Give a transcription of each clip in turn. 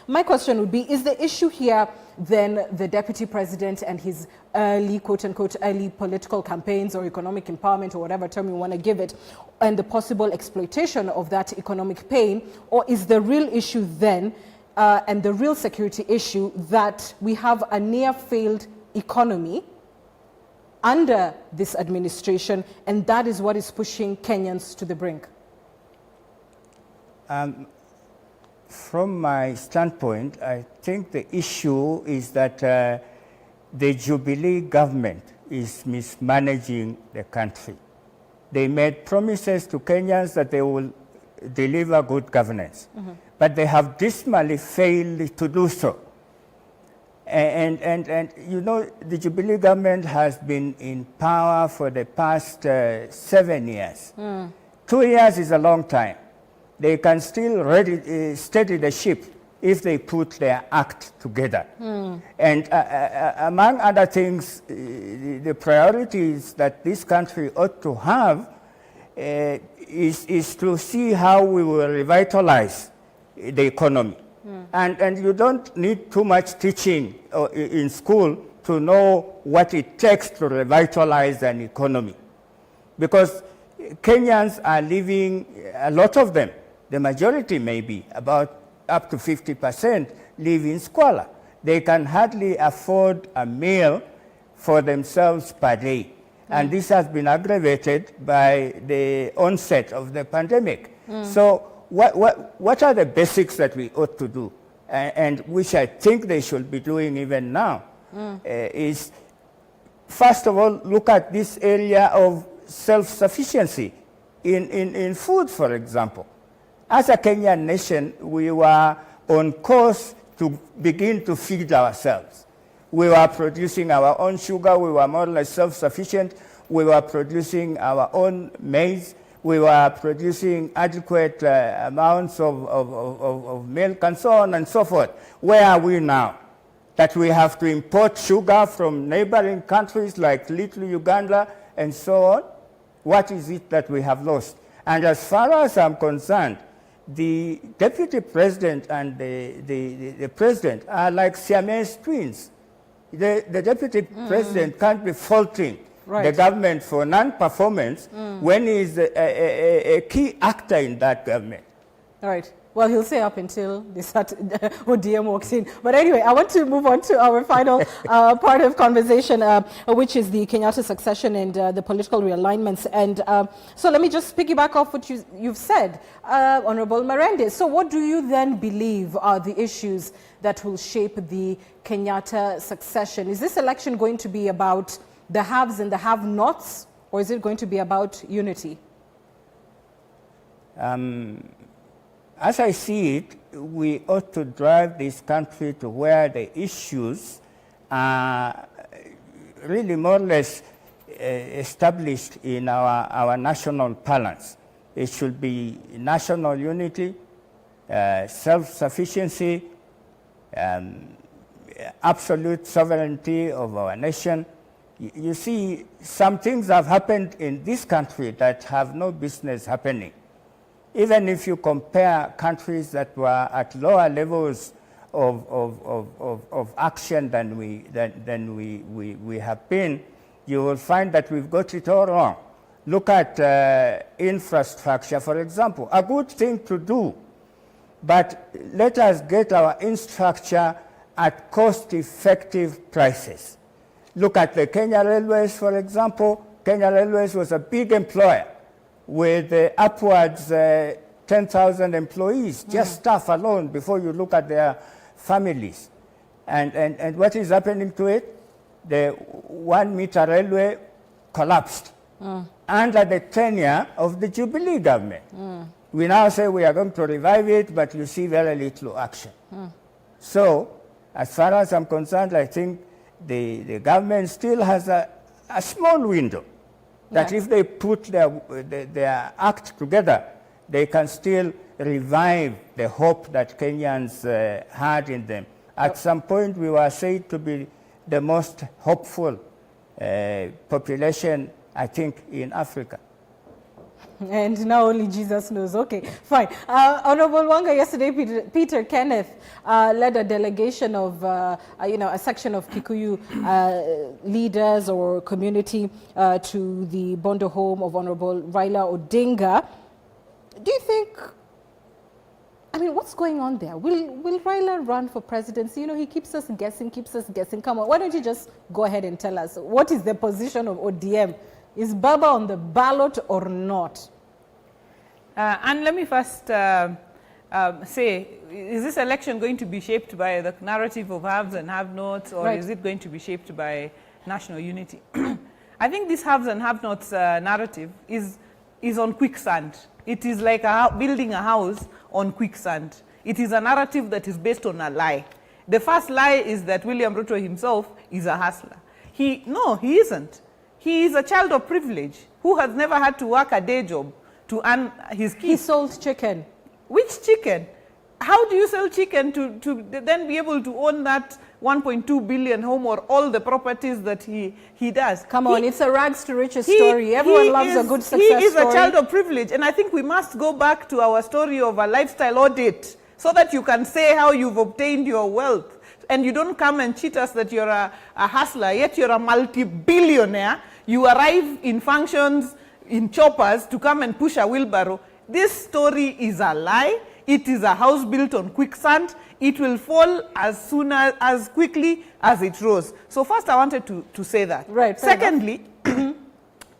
My question would be, is the issue here then the deputy president and his early, quote-unquote, early political campaigns or economic empowerment or whatever term you want to give it, and the possible exploitation of that economic pain? Or is the real issue then, and the real security issue, that we have a near-failed economy under this administration, and that is what is pushing Kenyans to the brink? From my standpoint, I think the issue is that the Jubilee government is mismanaging the country. They made promises to Kenyans that they will deliver good governance, but they have dismally failed to do so. And you know, the Jubilee government has been in power for the past 7 years. 2 years is a long time. They can still steady the ship if they put their act together. And among other things, the priorities that this country ought to have is to see how we will revitalize the economy. And you don't need too much teaching in school to know what it takes to revitalize an economy. Because Kenyans are living, a lot of them, the majority maybe, about up to 50%, live in squalor. They can hardly afford a meal for themselves per day. And this has been aggravated by the onset of the pandemic. So what are the basics that we ought to do, and which I think they should be doing even now, is, first of all, look at this area of self-sufficiency in food, for example. As a Kenyan nation, we were on course to begin to feed ourselves. We were producing our own sugar. We were more or less self-sufficient. We were producing our own maize. We were producing adequate amounts of milk and so on and so forth. Where are we now? That we have to import sugar from neighboring countries like little Uganda and so on? What is it that we have lost? And as far as I'm concerned, the deputy president and the president are like Siamese twins. The deputy president can't be faulting the government for non-performance when he's a key actor in that government. All right. Well, he'll say up until ODM walks in. But anyway, I want to move on to our final part of conversation, which is the Kenyatta succession and the political realignments. And so let me just piggyback off what you've said, Honorable Marende. So what do you then believe are the issues that will shape the Kenyatta succession? Is this election going to be about the haves and the have-nots, or is it going to be about unity? As I see it, we ought to drive this country to where the issues are really more or less established in our national balance. It should be national unity, self-sufficiency, absolute sovereignty of our nation. You see, some things have happened in this country that have no business happening. Even if you compare countries that were at lower levels of action than we have been, you will find that we've got it all wrong. Look at infrastructure, for example, a good thing to do, but let us get our infrastructure at cost-effective prices. Look at the Kenya Railways, for example. Kenya Railways was a big employer with upwards 10,000 employees, just staff alone, before you look at their families. And what is happening to it? The 1 meter railway collapsed under the tenure of the Jubilee government. We now say we are going to revive it, but you see very little action. So, as far as I'm concerned, I think the government still has a small window that if they put their act together, they can still revive the hope that Kenyans had in them. At some point, we were said to be the most hopeful population, I think, in Africa. And now only Jesus knows. Okay, fine. Honorable Wanga, yesterday Peter Kenneth led a delegation of, a section of Kikuyu leaders or community to the Bondo home of Honorable Raila Odinga. Do you think, what's going on there? Will Raila run for presidency? He keeps us guessing. Come on, why don't you just go ahead and tell us, what is the position of ODM? Is Baba on the ballot or not? And let me first say, is this election going to be shaped by the narrative of haves and have-nots, or is it going to be shaped by national unity? I think this haves and have-nots narrative is on quicksand. It is like building a house on quicksand. It is a narrative that is based on a lie. The first lie is that William Ruto himself is a hustler. No, he isn't. He is a child of privilege who has never had to work a day job to earn his keep. He sold chicken. Which chicken? How do you sell chicken to then be able to own that 1.2 billion home or all the properties that he does? Come on, it's a rags to riches story. Everyone loves a good success story. He is a child of privilege, and I think we must go back to our story of a lifestyle audit so that you can say how you've obtained your wealth. And you don't come and cheat us that you're a hustler, yet you're a multi-billionaire. You arrive in functions, in choppers, to come and push a wheelbarrow. This story is a lie. It is a house built on quicksand. It will fall as quickly as it rose. So first I wanted to say that. Right. Secondly,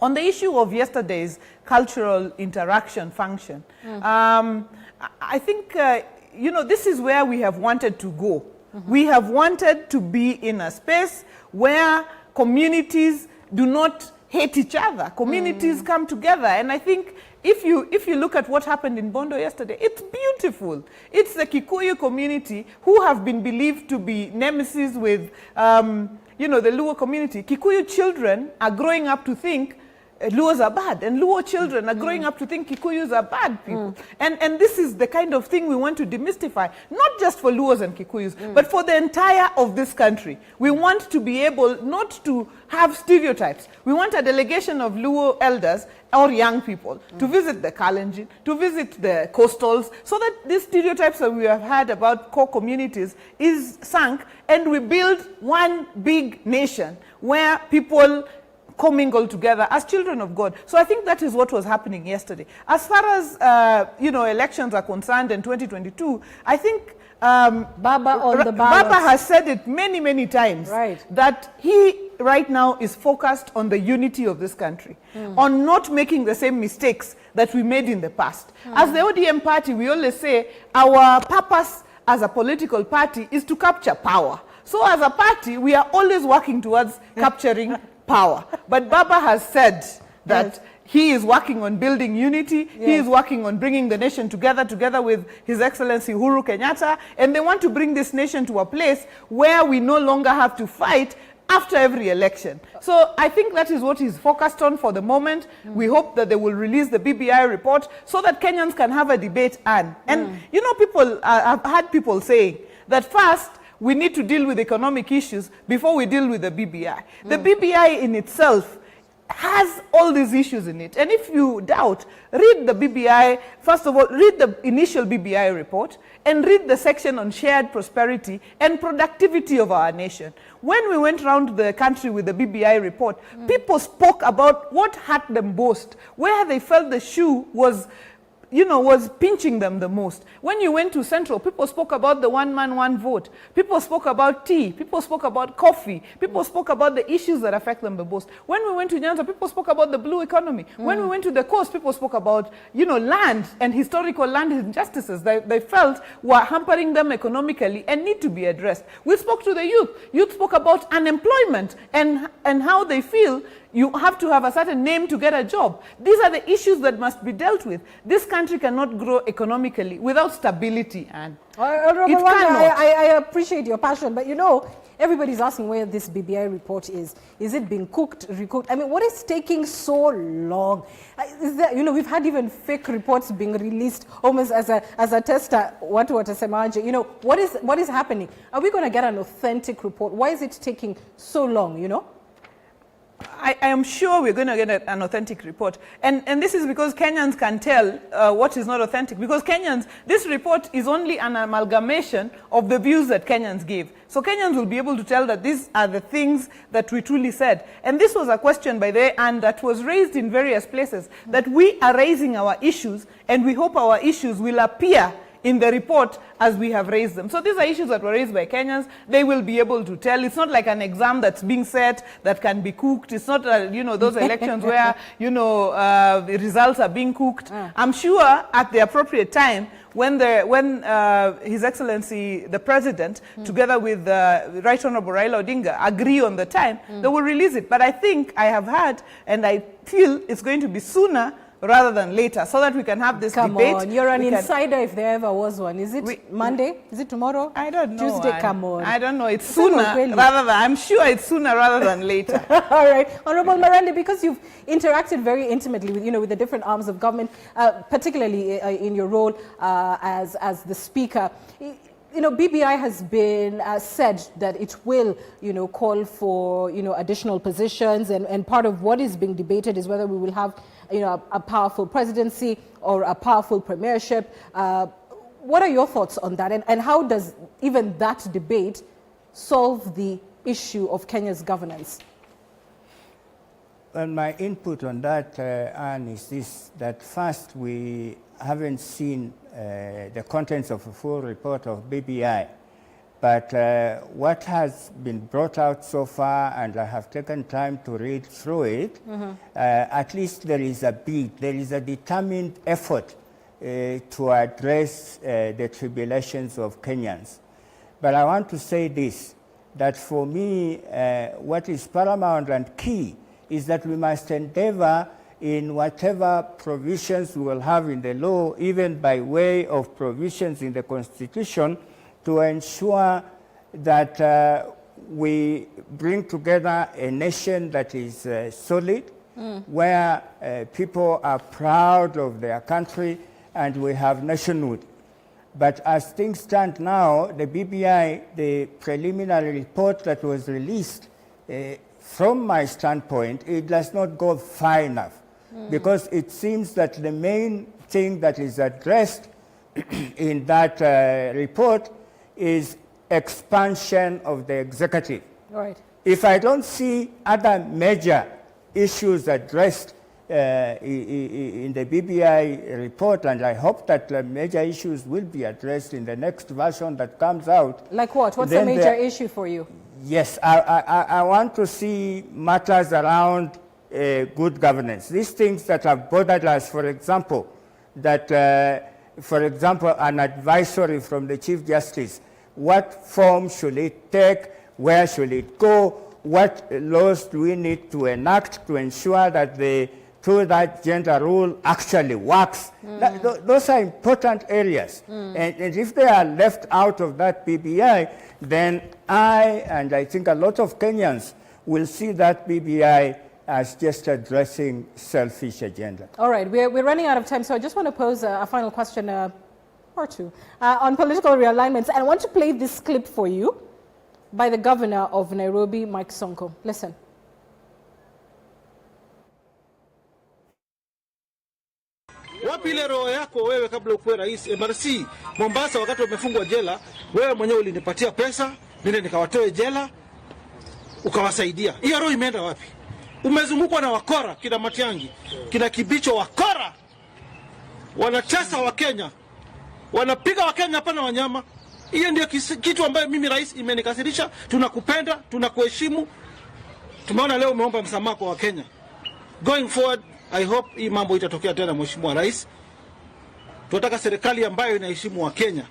on the issue of yesterday's cultural interaction function, I think, this is where we have wanted to go. We have wanted to be in a space where communities do not hate each other. Communities come together. And I think if you look at what happened in Bondo yesterday, it's beautiful. It's the Kikuyu community who have been believed to be nemesis with, the Luo community. Kikuyu children are growing up to think Luos are bad, and Luo children are growing up to think Kikuyus are bad people. And this is the kind of thing we want to demystify, not just for Luos and Kikuyus, but for the entire of this country. We want to be able not to have stereotypes. We want a delegation of Luo elders or young people to visit the Kalenjin, to visit the coastals, so that these stereotypes that we have had about core communities is sunk, and we build one big nation where people commingle together as children of God. So I think that is what was happening yesterday. As far as, elections are concerned in 2022, I think Baba has said it many, many times, that he right now is focused on the unity of this country, on not making the same mistakes that we made in the past. As the ODM party, we always say our purpose as a political party is to capture power. So as a party, we are always working towards capturing power. But Baba has said that he is working on building unity. He is working on bringing the nation together with His Excellency Uhuru Kenyatta. And they want to bring this nation to a place where we no longer have to fight after every election. So I think that is what he's focused on for the moment. We hope that they will release the BBI report so that Kenyans can have a debate. And people, I've had people saying that first, we need to deal with economic issues before we deal with the BBI. The BBI in itself has all these issues in it. And if you doubt, read the BBI, first of all, read the initial BBI report and read the section on shared prosperity and productivity of our nation. When we went around the country with the BBI report, people spoke about what hurt them most, where they felt the shoe was pinching them the most. When you went to Central, people spoke about the one man, one vote. People spoke about tea. People spoke about coffee. People spoke about the issues that affect them the most. When we went to Nyanza, people spoke about the blue economy. When we went to the coast, people spoke about, land and historical land injustices that they felt were hampering them economically and need to be addressed. We spoke to the youth. Youth spoke about unemployment and how they feel you have to have a certain name to get a job. These are the issues that must be dealt with. This country cannot grow economically without stability. And it cannot. I appreciate your passion, but everybody's asking where this BBI report is. Is it being cooked, recooked? What is taking so long? Is there, we've had even fake reports being released almost as a tester. What is happening? Are we going to get an authentic report? Why is it taking so long? I am sure we're going to get an authentic report. And this is because Kenyans can tell what is not authentic. Because Kenyans, this report is only an amalgamation of the views that Kenyans gave. So Kenyans will be able to tell that these are the things that we truly said. And this was a question, by the way, and that was raised in various places, that we are raising our issues, and we hope our issues will appear in the report as we have raised them. So these are issues that were raised by Kenyans. They will be able to tell. It's not like an exam that's being set that can be cooked. It's not, those elections where, the results are being cooked. I'm sure at the appropriate time, when His Excellency, the President, together with Right Honorable Raila Odinga, agree on the time, they will release it. But I think I have heard, and I feel it's going to be sooner rather than later, so that we can have this debate. Come on, you're an insider if there ever was one. Is it Monday? Is it tomorrow? I don't know. Tuesday, come on. I don't know. It's sooner rather than, I'm sure it's sooner rather than later. All right. Honorable Marende, because you've interacted very intimately with, with the different arms of government, particularly in your role as the Speaker, BBI has been said that it will, call for, additional positions, and part of what is being debated is whether we will have, a powerful presidency or a powerful premiership. What are your thoughts on that, and how does even that debate solve the issue of Kenya's governance? Well, my input on that, Anne, is this, that first we haven't seen the contents of a full report of BBI. But what has been brought out so far, and I have taken time to read through it, at least there is a bid, there is a determined effort to address the tribulations of Kenyans. But I want to say this, that for me, what is paramount and key is that we must endeavor in whatever provisions we will have in the law, even by way of provisions in the Constitution, to ensure that we bring together a nation that is solid, where people are proud of their country and we have nationhood. But as things stand now, the BBI, the preliminary report that was released, from my standpoint, it does not go far enough, because it seems that the main thing that is addressed in that report is expansion of the executive. Right. If I don't see other major issues addressed in the BBI report, and I hope that the major issues will be addressed in the next version that comes out. Like what? What's a major issue for you? Yes, I want to see matters around good governance. These things that have bothered us, for example, that an advisory from the Chief Justice, what form should it take, where should it go, what laws do we need to enact to ensure that the two-that gender rule actually works. Those are important areas. And if they are left out of that BBI, then I think a lot of Kenyans will see that BBI as just addressing selfish agenda. All right, we're running out of time, so I just want to pose a final question or two on political realignments. And I want to play this clip for you by the governor of Nairobi, Mike Sonko. Listen. Wapi ile roho yako wewe kabla ukuwe rais? MRC Mombasa wakati wamefungwa jela, wewe mwenyewe ulinipatia pesa, nende nikawatoe jela, ukawasaidia. Hiyo roho imeenda wapi? Umezungukwa na wakora, kina Matiangi, kina Kibicho, wakora. Wanatesa wa Kenya. Wanapiga wa Kenya hapa na wanyama. Hiyo ndio kitu ambayo mimi rais imenikasirisha. Tunakupenda, tunakuheshimu. Tumeona leo umeomba msamaha kwa Wakenya. Going forward, I hope hii mambo itatokea tena, Mheshimiwa Rais. Tunataka serikali ambayo inaheshimu Wakenya.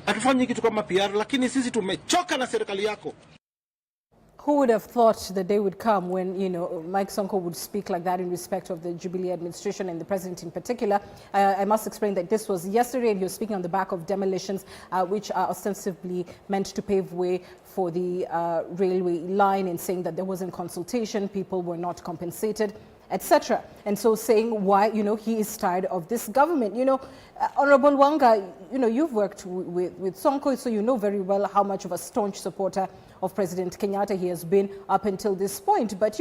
Hatufanyi kitu kama PR, lakini sisi tumechoka na serikali yako. Who would have thought the day would come when, Mike Sonko would speak like that in respect of the Jubilee administration and the president in particular? I must explain that this was yesterday, and he was speaking on the back of demolitions, which are ostensibly meant to pave way for the railway line, and saying that there wasn't consultation, people were not compensated, etc. And so saying why, he is tired of this government. Honorable Wanga, you've worked with Sonko, so you know very well how much of a staunch supporter of President Kenyatta he has been up until this point. But,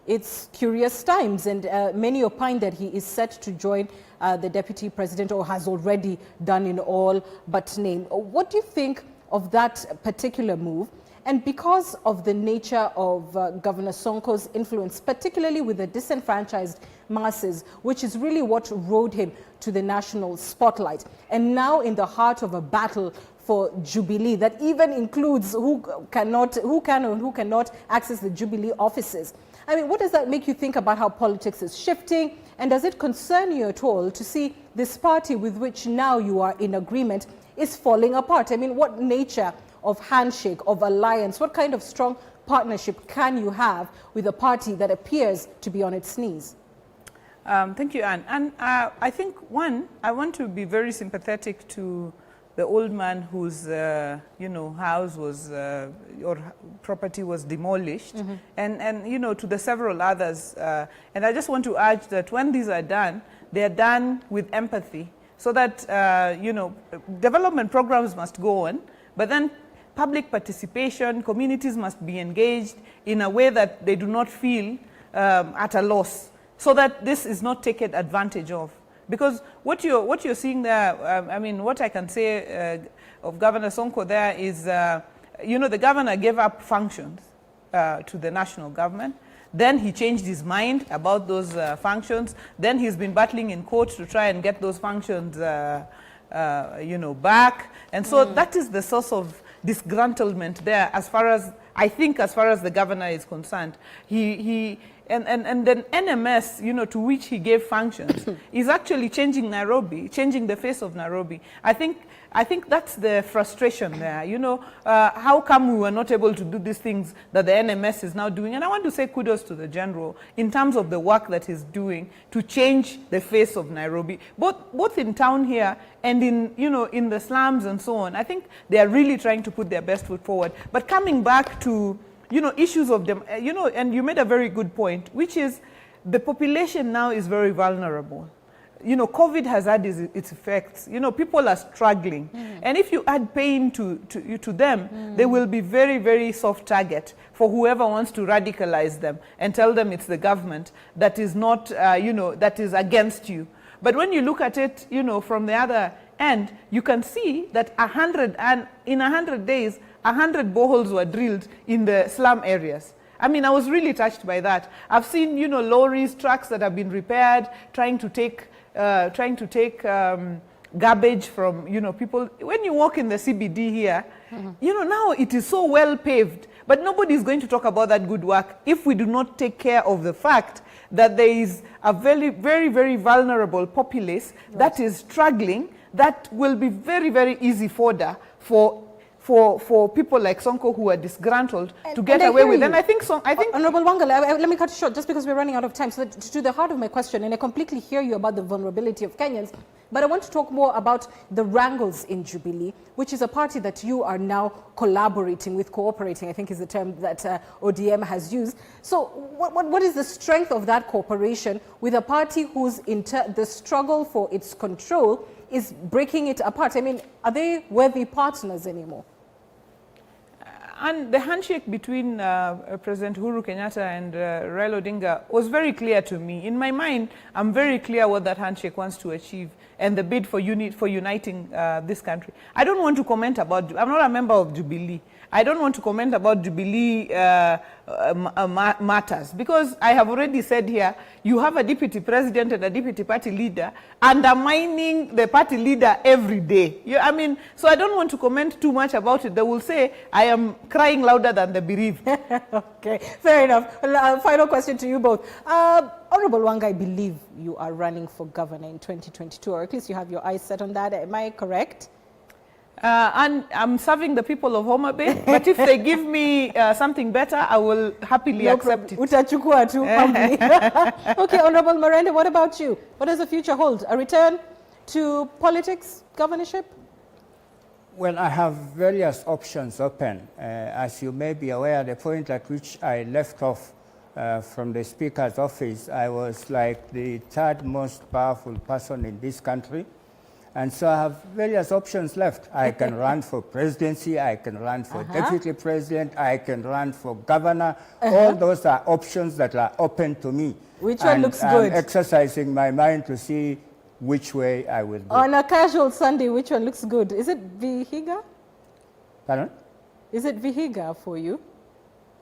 it's curious times, and many opine that he is set to join the deputy president, or has already done in all but name. What do you think of that particular move? And because of the nature of Governor Sonko's influence, particularly with the disenfranchised masses, which is really what rode him to the national spotlight, and now in the heart of a battle for Jubilee that even includes who can and who cannot access the Jubilee offices. I mean, what does that make you think about how politics is shifting? And does it concern you at all to see this party with which now you are in agreement is falling apart? I mean, what nature of handshake, of alliance, what kind of strong partnership can you have with a party that appears to be on its knees? Thank you, Anne. And I think, one, I want to be very sympathetic to the old man whose, house was, or property was demolished, and to the several others. And I just want to urge that when these are done, they are done with empathy, so that, development programs must go on, but then public participation, communities must be engaged in a way that they do not feel at a loss, so that this is not taken advantage of. Because what you're seeing there, I mean, what I can say of Governor Sonko there is, the governor gave up functions to the national government. Then he changed his mind about those functions. Then he's been battling in court to try and get those functions, back. And so that is the source of disgruntlement there, as far as the governor is concerned. And then NMS, to which he gave functions, is actually changing Nairobi, changing the face of Nairobi. I think that's the frustration there. How come we were not able to do these things that the NMS is now doing? And I want to say kudos to the general in terms of the work that he's doing to change the face of Nairobi, both in town here and in the slums and so on. I think they are really trying to put their best foot forward. But coming back to issues of them, and you made a very good point, which is the population now is very vulnerable. COVID has had its effects. People are struggling. And if you add pain to them, they will be very, very soft target for whoever wants to radicalize them and tell them it's the government that is not, that is against you. But when you look at it, from the other end, you can see that in 100 days, 100 boreholes were drilled in the slum areas. I mean, I was really touched by that. I've seen, lorries, trucks that have been repaired, trying to take garbage from, people. When you walk in the CBD here, now it is so well paved, but nobody is going to talk about that good work if we do not take care of the fact that there is a very, very, very vulnerable populace that is struggling, that will be very, very easy fodder for people like Sonko who are disgruntled to get away with. And I think Honorable Wangala, let me cut you short just because we're running out of time. So to the heart of my question, and I completely hear you about the vulnerability of Kenyans, but I want to talk more about the wrangles in Jubilee, which is a party that you are now collaborating with, cooperating, I think is the term that ODM has used. So what is the strength of that cooperation with a party whose the struggle for its control is breaking it apart? I mean, are they worthy partners anymore? And the handshake between President Uhuru Kenyatta and Raila Odinga was very clear to me. In my mind, I'm very clear what that handshake wants to achieve and the bid for uniting this country. I don't want to comment about, I'm not a member of Jubilee. I don't want to comment about Jubilee matters, because I have already said here, you have a deputy president and a deputy party leader undermining the party leader every day. So I don't want to comment too much about it. They will say I am crying louder than the bereaved. Okay, fair enough. Final question to you both. Honorable Wanga, I believe you are running for governor in 2022, or at least you have your eyes set on that. Am I correct? And I'm serving the people of Homa Bay, but if they give me something better, I will happily accept it. Utachukua tu humbly. Okay, Honorable Marende, what about you? What does the future hold? A return to politics, governorship? Well, I have various options open. As you may be aware, the point at which I left off from the Speaker's office, I was like the third most powerful person in this country. And so I have various options left. I can run for presidency, I can run for deputy president, I can run for governor. All those are options that are open to me. Which one looks good? I'm exercising my mind to see which way I will go. On a casual Sunday, which one looks good? Is it Vihiga? Pardon? Is it Vihiga for you?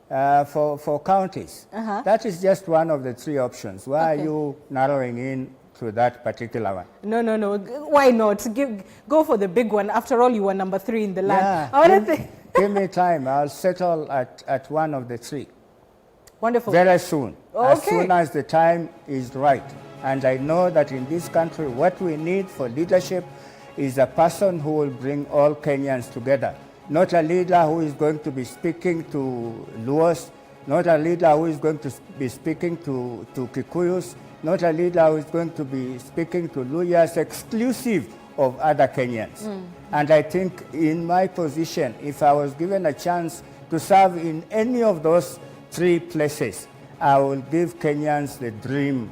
For counties. That is just one of the three options. Why are you narrowing in to that particular one? No. Why not? Go for the big one. After all, you were number 3 in the land. Yeah, give me time. I'll settle at one of the three. Wonderful. Very soon. Okay. As soon as the time is right. And I know that in this country, what we need for leadership is a person who will bring all Kenyans together. Not a leader who is going to be speaking to Luos, not a leader who is going to be speaking to Kikuyus, not a leader who is going to be speaking to Luyas, exclusive of other Kenyans. And I think in my position, if I was given a chance to serve in any of those three places, I will give Kenyans the dream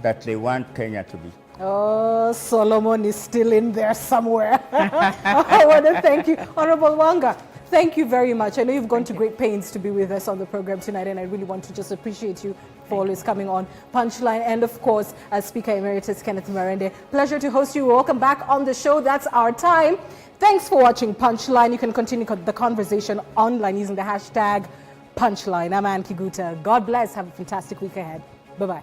that they want Kenya to be. Oh, Solomon is still in there somewhere. I want to thank you. Honorable Wanga, thank you very much. I know you've gone to great pains to be with us on the program tonight, and I really want to just appreciate you for always coming on Punchline. And of course, as Speaker Emeritus Kenneth Marende, pleasure to host you. Welcome back on the show. That's our time. Thanks for watching Punchline. You can continue the conversation online using the hashtag Punchline. I'm Ann Kiguta. God bless. Have a fantastic week ahead. Bye-bye.